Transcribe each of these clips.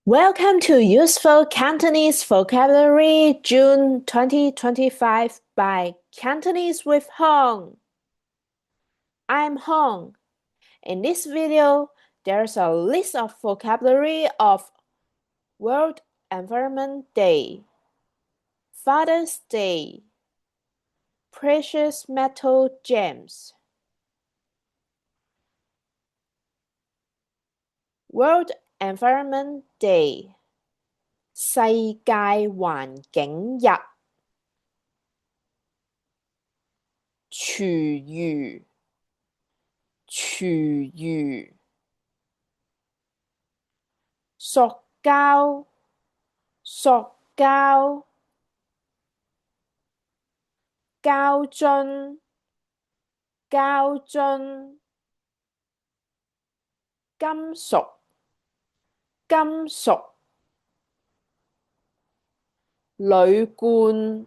Welcome to Useful Cantonese Vocabulary June 2025 by Cantonese with Hong. I'm Hong. In this video, there's a list of vocabulary of World Environment Day, Father's Day, Precious Metal Gems. World Environment Day 世界環境日廚餘廚餘塑膠塑膠膠樽膠樽金屬金屬鋁罐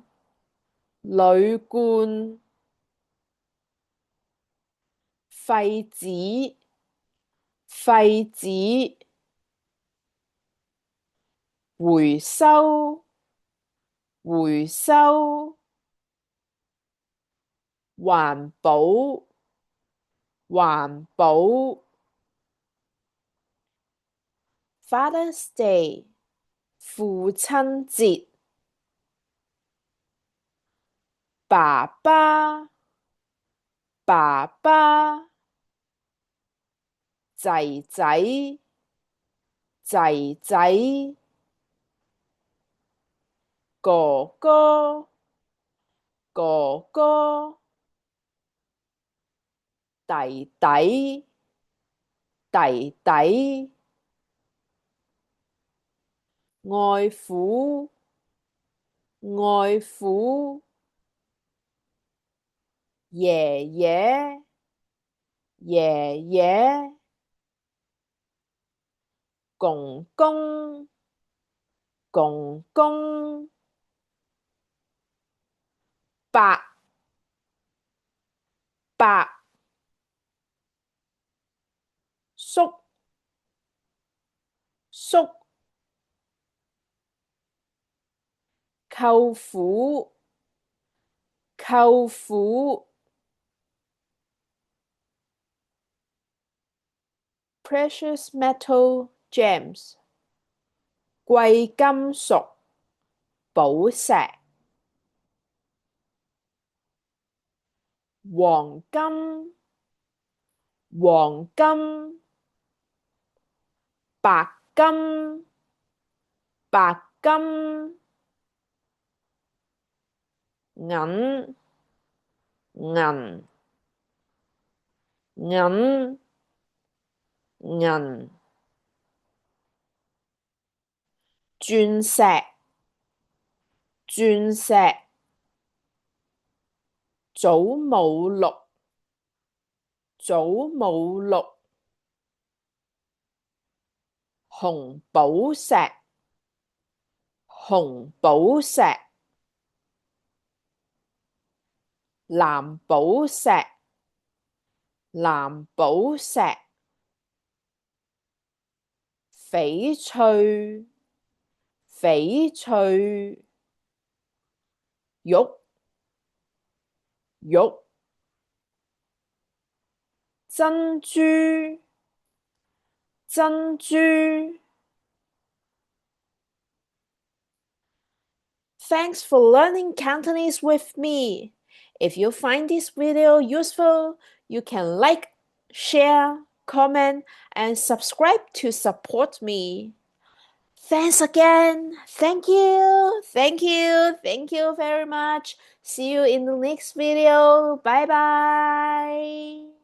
鋁罐廢紙廢紙回收回收環保環保 Father's Day 父親節爸爸爸爸仔仔仔仔哥哥哥哥弟弟弟弟外父外父爺爺爺爺公公公公伯伯叔叔舅父舅父 Precious Metal Gems 貴金屬寶石黃金黃金白金白金銀銀銀銀鑽石鑽石祖母綠祖母綠紅寶石紅寶石藍寶石藍寶石翡翠翡翠玉玉珍珠珍珠 Thanks for learning Cantonese with me. If you find this video useful, you can like, share, comment, and subscribe to support me. Thanks again. Thank you. Thank you. Thank you very much. See you in the next video. Bye bye.